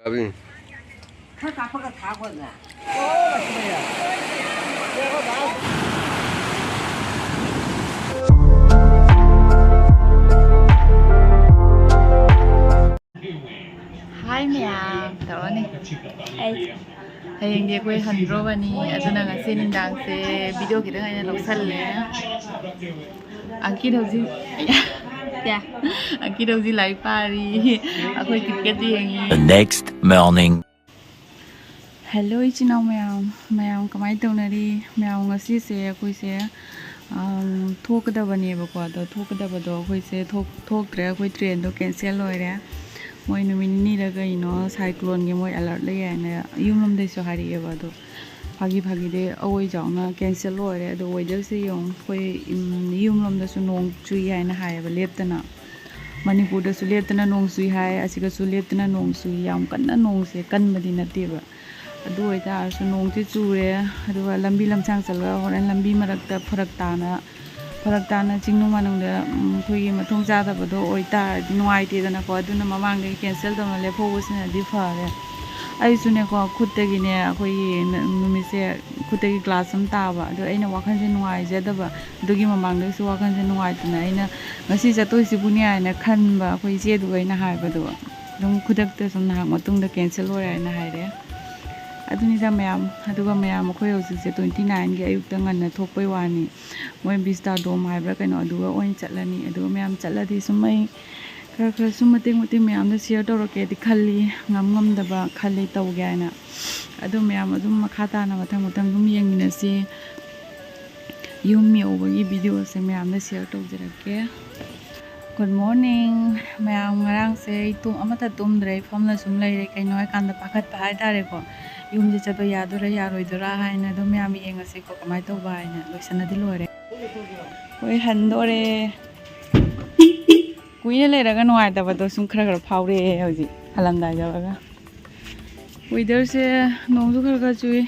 अभी Hi mẹ, tao này. Hẹn quay hình Robani, tôi đang ở trên đàng xe video kita hanya lộc sân lẽ. Anh kia đâu gì? Dạ. Anh kia đâu gì lại Paris? Aku tiket đi hàng. The next morning. Hello ichinaw mayam kamay tao na ri mayam ngasi se akoi se thokadabani ba ko da thokadabado akoi se thoktre akoi train do cancel loire moi numini raga ino cyclone ge moi alert le ya na yumlom de so hari ba do phagi de awoi jawna cancel loire do weather se yong koi yumlom da su nong chui ya na hai ba leptana manipur da su leptana nong sui hai asiga su leptana nong sui yam kanna nong se kan madi na te ba अदु होइता आसु नोंति चुरे अदुगा लंबी लमसांग चलगा होरन लंबी मरकता फरक ताना चिंगनु मानुंग खोई मथुंग जादबदो ओइता नुवाइतेदना को अदुना ममांग cancel तौना लेफोबसिना दि फारे आइसुने को खुत्तगिने अखोई नुमिसे खुत्तगी क्लास हम ताबा अदु अइना वाखनसे नुवाइजेदबा अदुगी ममांगदसु वाखनसे नुवाइतना अइना ngasi चतोइसि बुनि आइना खनबा अखोई जेदु अइना हाइबदो दुम खुदक्ते सम नाहाक मतुंगदा कैंसिल होरे आइना हाइरे अदुनिदा मैम अदुगा मैम अखोई हौजिसे 29 गे अयुक्ता ngana थोकपै वानी मोय बिस्ता डोम हाइब्रा कनो अदुगा ओइन चटलानी अदुगा मैम चटलादी सुमै खर सुम मते मैम दा शेयर तौरके दि खल्ली ngam दबा खल्ली तौगे आइना अदु मैम अदुम मखाता ना मथंग दुम यंगिनसी युम मेओबगी वीडियो से मैम दा शेयर तौजरके Good morning ma'am ngarang se tum amata tumdre famna sum leire kaino kanda pakhat pa hai tare ko yum je chato yadura yaroidura haina do myam yengase ko kamai to ba haina loisana di lore oi handore kuina leiraga nuai ta ba do sum khara phaure hoji halamda jawaga weather se nongju khara chui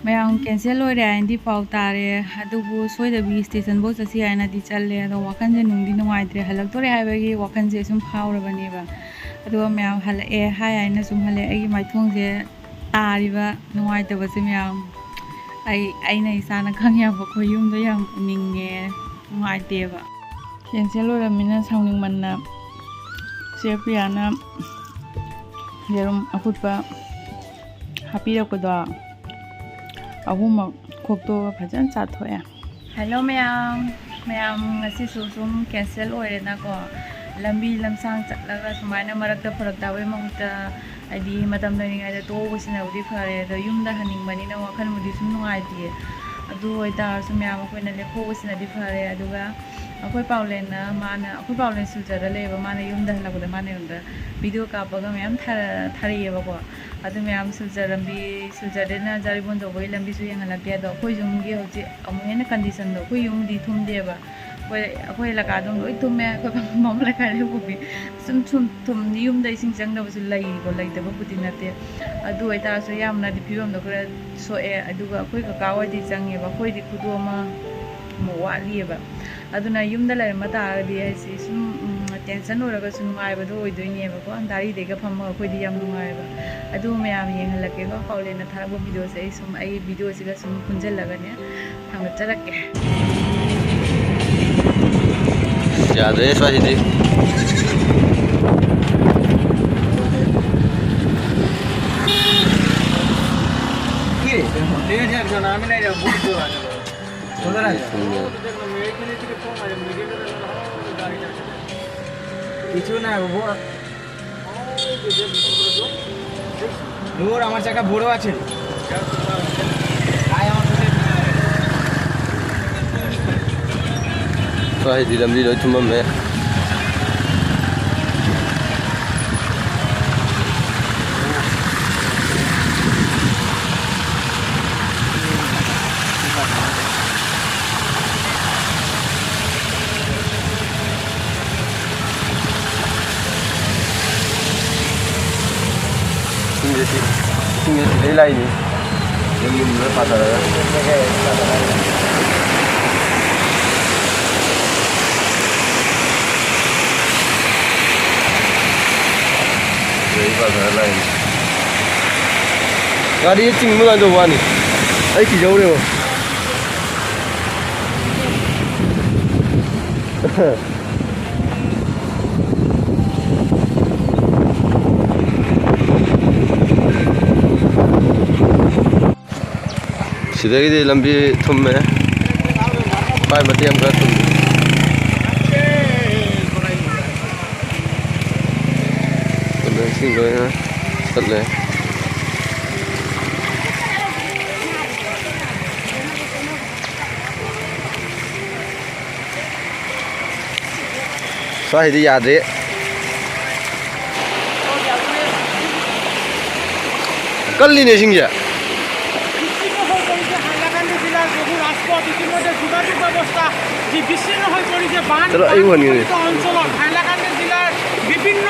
ma'am cancel हो रहा है दी पाव तारे अदुबु सोइदबी station बो चसी आइना दी चले अदो वाखन जे नुंदी नुवाइद्रे हलक तोरे हाइबगी वाखन जे सुम फावरबनेबा अदो मैम हल ए हाय आइना सुम हले एगी माइथोंग जे तारिबा नुवाइतबा से मैम आइना इसाना खंगया बखो युमदो याम निंगे नुवाइतेबा कैंसिल हो रमिना साउनिंग मनना सेपियाना जेरुम अफुटबा हापीरकदो अहुम खोक्तो फजन चाथोया hello ma'am ngasi sum cancel oirena ko lambi lamsang chatlaga sumaina marakta farak dawe mahuta adi matam leningai da to busina udi phare da yumda haning mani na wakhan mudi sum nungai ti adu oita sum ma'am akoina lekho busina di phare aduga akoi paulen na mana akoi paulen sujara leba mana yumda halagda mana yumda video kapaga ma'am thariye ko अदु ma'am सुजरम्बी सुजरदेना जारिबोन दो बोय लंबी सुयंग हलके दो कोई जुमगे होजे अमुहेन condition दो कोई yum दी थुम देबा कोई अखोय लका दो लोय थुमे को मम लका रे बुबी सुम युम दै सिंग जंग दबसु लै को लै दबा बुति नते अदु ओइता सो यामना दि फिबम दो खरा सोए अदुगा अखोय कका वदि जंगे बा खोय दि खुदोमा मो वालिएबा अदुना युमदा लै मता दि आइसि सुम टेंशन होरगा सु नुगाइबदो ओइदोइनेबा को दारी देगा फम अखोय दि याम नुगाइबा अदु मैम येंगहलके को पाउलेना थारबो वीडियो से सुम आई वीडियो सिगा सुम पुंजलगने थांग चरके ज्यादा है स्वादिष्ट ये ले जा जो नाम नहीं जा बुक दो आ उधर आ কিছু না বাবু নূর আমার চাকা বড় আছে আয় আমার तो है दी लंबी लोई तुम में ले लाई नहीं ये मुझे पता लगा 여기 봐서 라인. 가리 찍는 거 좋아하니? 아이 기저우래요. 시대기들 람비 톰매 पाई मत हम कर तुम तो सिंह गए हैं चल रहे साही दी याद है कल ली ने सिंह जा चलो आई बन गई অঞ্চলত হাইলাকান্দি জিলাৰ বিভিন্ন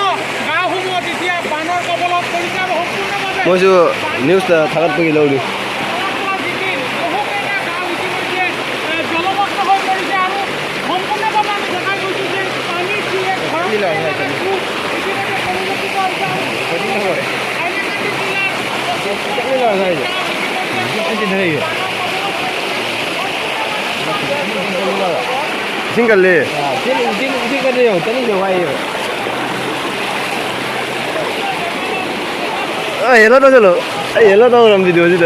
গাঁওসমূহত এতিয়া বানৰ কবলত পৰিছে সম্পূৰ্ণভাৱে मैं जो न्यूज़ था थाकत पे गिला उड़ी জলমগ্ন হৈ পৰিছে আৰু সম্পূৰ্ণভাৱে আমি দেখা গৈছো যে পানী দিয়ে ঘৰৰ ইতিমধ্যে পৰিৱৰ্তিত হৈছে হাইলাকান্দি জিলাৰ सिंगल ले जी कर रहे हो चलिए जो भाई येलो तो चलो येलो तो हम वीडियो जी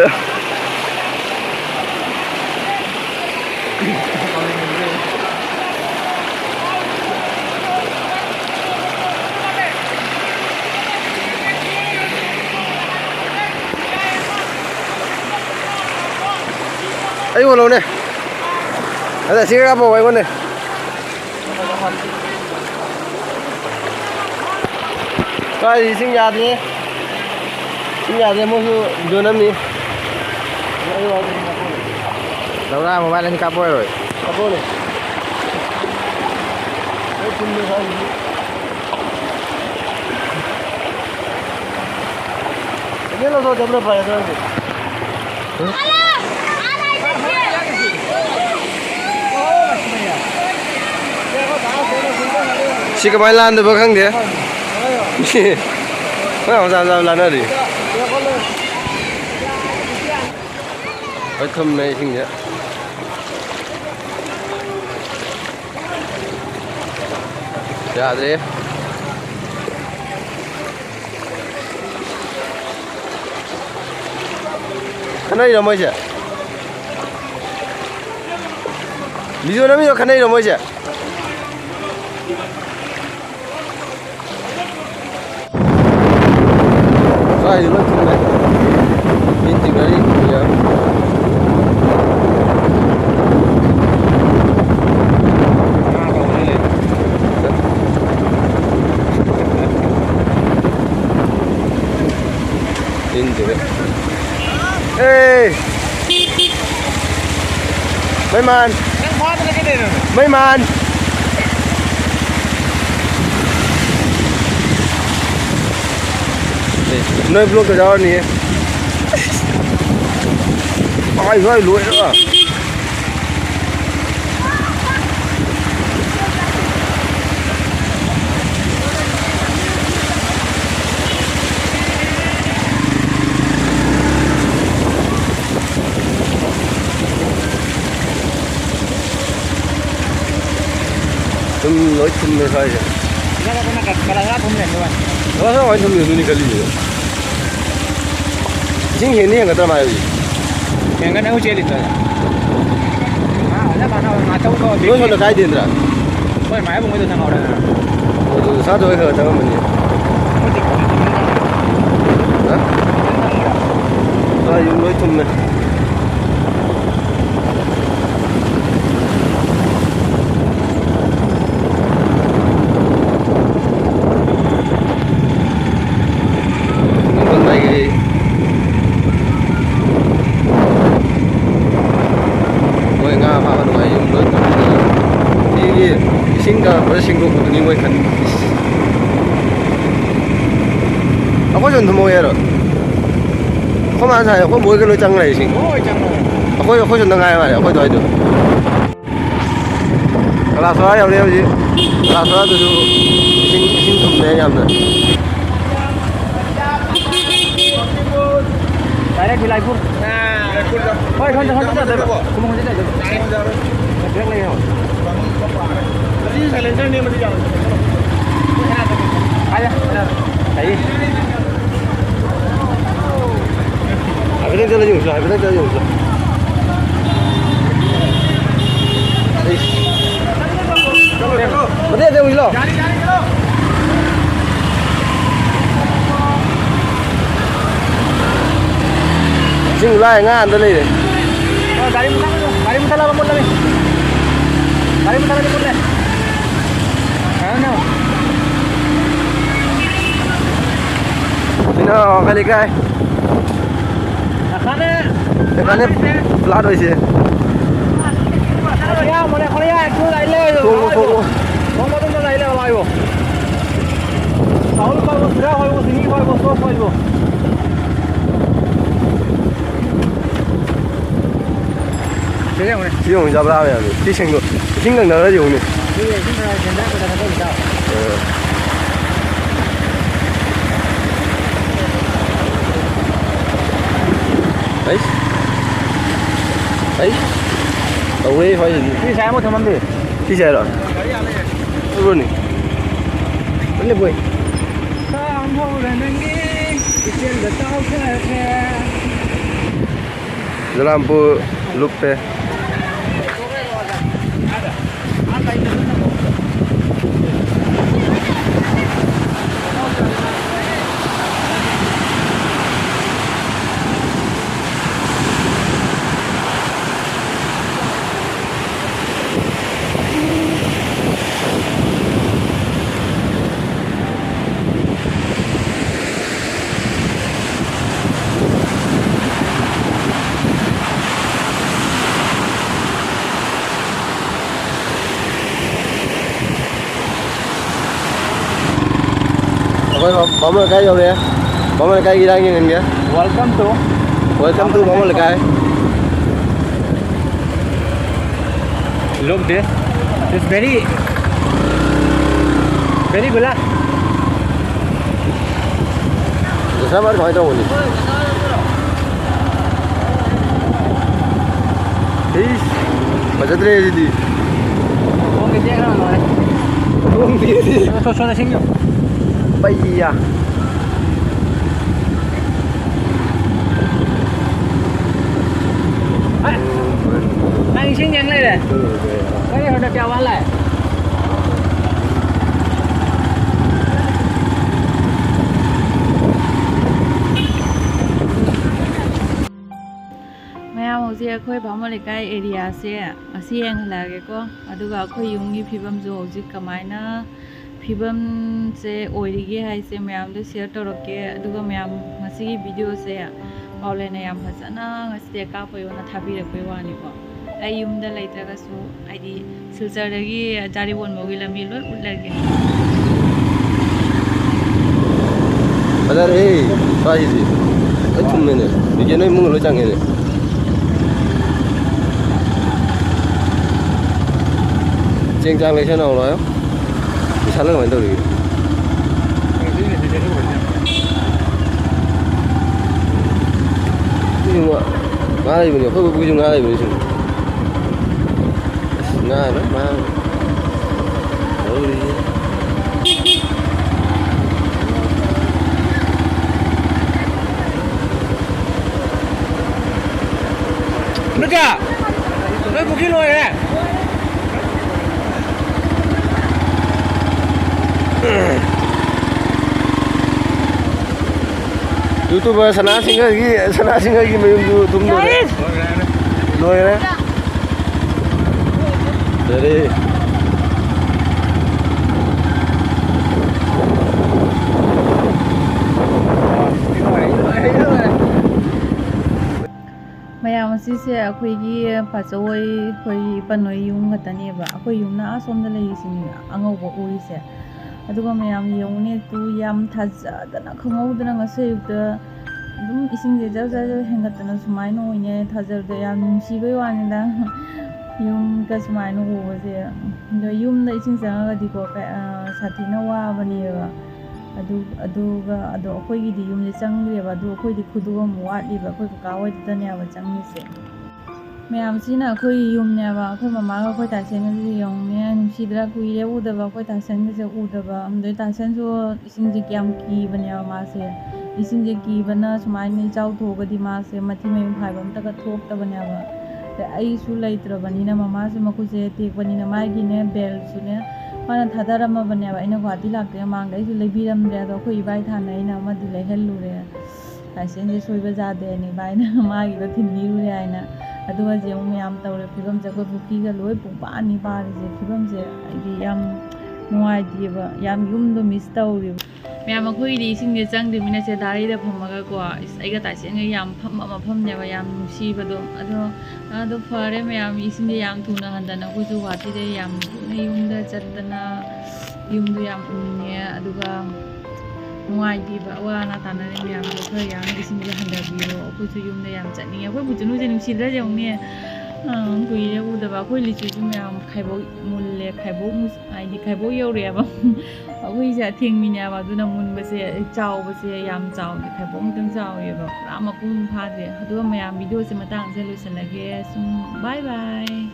आई बोलो ने अरे सिंगा पो आई बोले cái sinh nhật đi mua đồ năm đi đâu ra mobile lên capo rồi capo này ini lo so jam berapa ya nanti si kemailan tuh bakang dia không sao sao là nó đi ở thâm này xin nhé dạ thế cái này là mấy chứ ví dụ nó bây giờ cái này là mấy chứ Ay, lo tumbé. Inti gari ya. Inti gari. Hey. Mấy man. Mấy man. nơi vlog cái đó nè ai rồi lùi nữa lối thum này thôi rồi đó sao anh thum nhiều như cái gì chính hiện nay người ta mày gì yang kan aku celi tu ada mana macam kau nó cho nó cái tiền rồi boleh mai pun itu tengah orang sao rồi hả tao mình hả đây lối thum này sinh quay khẩn nó có chuyện thầm mồi rồi có mà sao có mỗi cái lối trăng này sinh có chuyện đang ai mà có đòi được là xóa nhau đeo gì là xóa từ sinh thầm này nhầm rồi Vilaypur. Thôi không cho được. Không muốn chết được. Biết lấy rồi. Đi xài lên trên đi mà đi vào. Ai đó. Thấy. Hải Vân Tây dùng rồi, Hải Vân Tây dùng rồi. Vấn đề đâu rồi? Sing lai ngan tadi deh. Dari muta lah kamu lagi. Dari muta lagi boleh. Ano? Sino kali kai? Nakane flat hoy se. Ya, mole Korea tu lai le. Kung mo lai le lai bo. Saul ko sira hoy bo sini hoy bo so hoy bo. Dùng cho bao giờ đi sinh được sinh gần nữa dùng này đấy đấy đầu ấy phải gì Đi xe một thằng mắm gì? đi xe rồi luôn này vẫn là vui giờ làm bộ lúc thế bấm vào cái vô đi bấm vào cái gì đang như hình kìa Welcome to bấm vào cái look this. It's very black. sao mà hỏi đâu nhỉ ý mà rất rẻ gì Không cái gì đâu rồi. không gì Nó số nó sinh nhỉ? bây giờ Anh sinh nhanh lên này. Cái này họ đã chào anh lại. ꯃꯌꯥꯝ ꯍꯧꯖꯤꯛ ꯑꯩꯈꯣꯏ ꯚꯥꯃꯣꯟ ꯂꯩꯀꯥꯏ ꯑꯦꯔꯤꯌꯥꯁꯦ ꯑꯁꯤ ꯌꯦꯡꯍꯜꯂꯛꯑꯒꯦꯀꯣ ꯑꯗꯨꯒ ꯑꯩꯈꯣꯏ ꯌꯨꯝꯒꯤ ꯐꯤꯕꯝꯁꯨ ꯍꯧꯖꯤꯛ ꯀꯃꯥꯏꯅ ꯐꯤꯕꯝꯁꯦ ꯑꯣꯏꯔꯤꯒꯦ ꯍꯥꯏꯁꯦ ꯃꯌꯥꯝꯗ ꯁꯤꯌꯔ ꯇꯧꯔꯛꯀꯦ ꯑꯗꯨꯒ ꯃꯌꯥꯝ ꯉꯁꯤꯒꯤ ꯚꯤꯗꯤꯑꯣꯁꯦ ꯄꯥꯎꯂꯦꯟꯅ ꯌꯥꯝ ꯐꯖꯅ ꯉꯁꯤꯗꯤ ꯀꯥꯞꯄꯌꯣꯅ ꯊꯥꯕꯤꯔꯛꯄꯩ ꯋꯥꯅꯤꯀꯣ ꯑꯩ ꯌꯨꯝꯗ ꯂꯩꯇ꯭ꯔꯒꯁꯨ ꯍꯥꯏꯗꯤ ꯁꯤꯜꯆꯔꯗꯒꯤ ꯖꯥꯔꯤꯕꯣꯟ ꯐꯥꯎꯒꯤ ꯂꯝꯕꯤ ꯂꯣꯏ ꯎꯠꯂꯒꯦ ꯐꯖꯔꯦ ꯁ꯭ꯋꯥꯏꯁꯤꯗꯤ ꯂꯣꯏ ꯊꯨꯝꯃꯦꯅꯦ ꯍꯧꯖꯤꯛ ꯅꯣꯏ ꯏꯃꯨꯡꯒ ꯂꯣꯏ ꯆꯪꯉꯦꯅꯦ ꯆꯦꯡ ꯆꯥꯡ ꯂꯩꯁꯟꯍꯧꯔꯣ ꯄꯩꯁꯥꯅ ꯀꯃꯥꯏꯅ ꯇꯧꯔꯤꯒꯦ ꯉꯥ ꯂꯩꯕꯅꯤ ꯑꯩꯈꯣꯏ ꯕꯕꯨꯒꯤꯁꯨ ꯉꯥ ꯂꯩꯕꯅꯤ ꯁꯨꯝ ꯑꯁ ꯉꯥ ꯂꯣꯏ ꯃꯥꯡꯉꯦ ꯇꯧꯔꯤꯁꯦ Nước kìa. Đây một kilo này. 유튜버 선하싱하기 뭐 동료 노예네 그래 ꯃꯌꯥꯝ ꯑꯁꯤꯁꯦ ꯑꯩꯈꯣꯏꯒꯤ ꯄꯥꯆꯧꯍꯣꯏ ꯑꯩꯈꯣꯏꯒꯤ ꯄꯟꯍꯣꯏ ꯌꯨꯝ ꯈꯛꯇꯅꯦꯕ ꯑꯩꯈꯣꯏ ꯌꯨꯝꯅ ꯑꯁꯣꯝꯗ ꯂꯩꯔꯤꯁꯤꯅꯦ ꯑꯉꯧꯕ ꯎꯔꯤꯁꯦ ꯑꯗꯨꯒ ꯃꯌꯥꯝ ꯌꯦꯡꯉꯨꯅꯦ ꯇꯨ ꯌꯥꯝ ꯊꯥꯖꯗꯅ ꯈꯪꯍꯧꯗꯅ ꯉꯁꯤ ꯑꯌꯨꯛꯇ ꯑꯗꯨꯝ ꯏꯁꯤꯡꯁꯦ ꯖꯔ ꯖꯔ ꯍꯦꯟꯒꯠꯇꯅ ꯁꯨꯃꯥꯏꯅ ꯑꯣꯏꯅꯦ ꯊꯥꯖꯕꯗ ꯌꯥꯝ ꯅꯨꯡꯁꯤꯕꯩ ꯋꯥꯅꯤꯗ ꯌꯨꯝꯒ ꯁꯨꯃꯥꯏꯅ ꯎꯕꯁꯦ ꯑꯗꯣ ꯌꯨꯝꯗ ꯏꯁꯤꯡ ꯆꯪꯉꯒꯗꯤꯀꯣ ꯁꯥꯊꯤꯅ ꯋꯥꯕꯅꯦꯕ ꯑꯗꯨꯒ ꯑꯩꯈꯣꯏꯒꯤꯗꯤ ꯌꯨꯝꯁꯦ ꯆꯪꯈ꯭ꯔꯦꯕ ꯑꯗꯨ ꯑꯩꯈꯣꯏꯗꯤ ꯈꯨꯗꯣ ꯑꯃꯨꯛ ꯋꯥꯠꯂꯤꯕ ꯑꯩꯈꯣꯏ ꯀꯀꯥ ꯍꯣꯏꯗꯅꯦꯕ ꯆꯪꯉꯤꯁꯦ ꯃꯌꯥꯝꯁꯤꯅ ꯑꯩꯈꯣꯏ ꯌꯨꯝꯅꯦꯕ ꯑꯩꯈꯣꯏ ꯃꯃꯥꯒ ꯑꯩꯈꯣꯏ ꯇꯥꯏꯁꯟꯒꯁꯦ ꯌꯦꯡꯉꯨꯅꯦ ꯅꯨꯡꯁꯤꯗ꯭ꯔꯥ ꯀꯨꯏꯔꯦ ꯎꯗꯕ ꯑꯩꯈꯣꯏ ꯇꯥꯏꯁꯟꯒꯁꯦ ꯎꯗꯕ ꯑꯗꯩ ꯇꯥꯏꯁꯟꯁꯨ ꯏꯁꯤꯡꯁꯦ ꯀꯌꯥꯝ ꯀꯤꯕꯅꯦꯕ ꯃꯥꯁꯦ ꯏꯁꯤꯡꯁꯦ ꯀꯤꯕꯅ ꯁꯨꯃꯥꯏꯅ ꯏꯆꯥꯎ ꯊꯣꯛꯑꯒꯗꯤ ꯃꯥꯁꯦ ꯃꯊꯤ ꯃꯌꯨꯡ ꯐꯥꯏꯕ ꯑꯝꯇꯒ ꯊꯣꯛꯇꯕꯅꯦꯕ ꯑꯗꯩ ꯑꯩꯁꯨ ꯂꯩꯇ꯭ꯔꯕꯅꯤꯅ ꯃꯃꯥꯁꯨ ꯃꯈꯨꯠꯁꯦ ꯇꯦꯛꯄꯅꯤನ ꯃꯥꯒꯤꯅꯦ ꯕꯦꯜꯁꯨꯅꯦ ꯃꯥꯅ ꯊꯥꯗꯔꯝꯃꯕꯅꯦꯕ ꯑꯩꯅ ꯒꯨꯍꯥꯇꯤ ꯂꯥꯛꯇ꯭ꯔꯤ ꯃꯃꯥꯡꯗ ꯑꯩꯁꯨ ꯂꯩꯕꯤꯔꯝꯗ꯭ꯔꯦ ꯑꯗꯣ ꯑꯩꯈꯣꯏ ꯏꯕꯥꯏ ꯊꯥꯅ ꯑꯩꯅ ꯑꯃꯗꯤ ꯂꯩꯍꯜꯂꯨꯔꯦ ꯇꯥꯏꯁꯟꯁꯦ ꯁꯣꯏꯕ ꯌꯥꯗꯦꯅ ꯏꯕꯥꯏꯅ ꯃꯥꯒꯤꯗꯣ ꯊꯤꯟꯕꯤꯔꯨꯔꯦ ꯍꯥꯏꯅ ꯑꯗꯨꯒ ꯍꯧꯖꯤꯛ ꯑꯃꯨꯛ ꯃꯌꯥꯝ ꯇꯧꯔꯦ ꯐꯤꯕꯝꯁꯦ ꯑꯩꯈꯣꯏ ꯄꯨꯈ꯭ꯔꯤꯒ ꯂꯣꯏ ꯄꯨꯡꯄꯥꯅꯤ ꯄꯥꯔꯤꯁꯦ ꯐꯤꯕꯝꯁꯦ ꯍꯥꯏꯗꯤ ꯌꯥꯝ ꯅꯨꯡꯉꯥꯏꯇꯦꯕ ꯌꯥꯝ ꯌꯨꯝꯗꯣ ꯃꯤꯁ ꯇꯧꯔꯤꯕ ꯃꯌꯥꯝ ꯑꯩꯈꯣꯏꯒꯤꯗꯤ ꯏꯁꯤꯡꯁꯦ ꯆꯪꯗ꯭ꯔꯤꯕꯅꯤꯅ ꯁꯦ ꯗꯥꯔꯤꯗ ꯐꯝꯃꯒꯀꯣ ꯑꯩꯒ ꯇꯥꯏꯁꯦꯟꯒ ꯌꯥꯝ ꯐꯝꯕ ꯃꯐꯝꯅꯦꯕ ꯌꯥꯝ ꯅꯨꯡꯁꯤꯕꯗꯣ ꯑꯗꯣ ꯐꯔꯦ ꯃꯌꯥꯝ ꯏꯁꯤꯡꯁꯦ ꯌꯥꯝ ꯊꯨꯅ ꯍꯟꯗꯅ ꯑꯩꯈꯣꯏꯁꯨ ꯒꯨꯍꯥꯇꯤꯗ ꯌꯥꯝ ꯊꯨꯅ ꯌꯨꯝꯗ ꯆꯠꯇꯅ ꯌꯨꯝꯗꯣ ꯌꯥꯝ ꯎꯅꯤꯡꯉꯦ ꯑꯗꯨꯒ ꯅꯨꯡꯉꯥꯏꯇꯦꯕ ꯑꯋꯥ ꯑꯅꯥ ꯇꯥꯟꯅꯔꯦ ꯃꯌꯥꯝꯗꯣ ꯈꯔ ꯌꯥꯡꯅ ꯏꯁꯤꯡꯁꯦ ꯍꯟꯊꯕꯤꯔꯣ ꯑꯩꯈꯣꯏꯁꯨ ꯌꯨꯝꯗ ꯌꯥꯝ ꯆꯠꯅꯤꯡꯉꯦ ꯑꯩꯈꯣꯏ ꯕꯨꯆꯅꯨꯁꯦ ꯅꯨꯡꯁꯤꯗ꯭ꯔꯥ ꯌꯦꯡꯉꯨꯅꯦ ꯀꯨꯏꯔꯦ ꯎꯗꯕ ꯑꯩꯈꯣꯏ ꯂꯤꯆꯨꯁꯨ ꯃꯌꯥꯝ ꯈꯥꯏꯕꯣꯛ ꯃꯨꯜꯂꯦ ꯈꯥꯏꯕꯣꯛ ꯍꯥꯏꯗꯤ ꯈꯥꯏꯕꯣꯛ ꯌꯧꯔꯛꯑꯦꯕ ꯑꯩꯈꯣꯏꯁꯦ ꯑꯊꯦꯡꯃꯤꯅꯦꯕ ꯑꯗꯨꯅ ꯃꯨꯟꯕꯁꯦ ꯆꯥꯎꯕꯁꯦ ꯌꯥꯝ ꯆꯥꯎꯗꯦ ꯈꯥꯏꯕꯣꯛ ꯑꯃꯇꯪ ꯆꯥꯎꯋꯦꯕ ꯄꯨꯔꯥ ꯃꯄꯨꯡ ꯐꯥꯗ꯭ꯔꯦ ꯑꯗꯨꯒ ꯃꯌꯥꯝ ꯚꯤꯗꯤꯑꯣꯁꯦ ꯃꯇꯥꯡꯁꯦ ꯂꯣꯏꯁꯤꯜꯂꯒꯦ ꯁꯨꯝ ꯕꯥꯏ ꯕꯥꯏ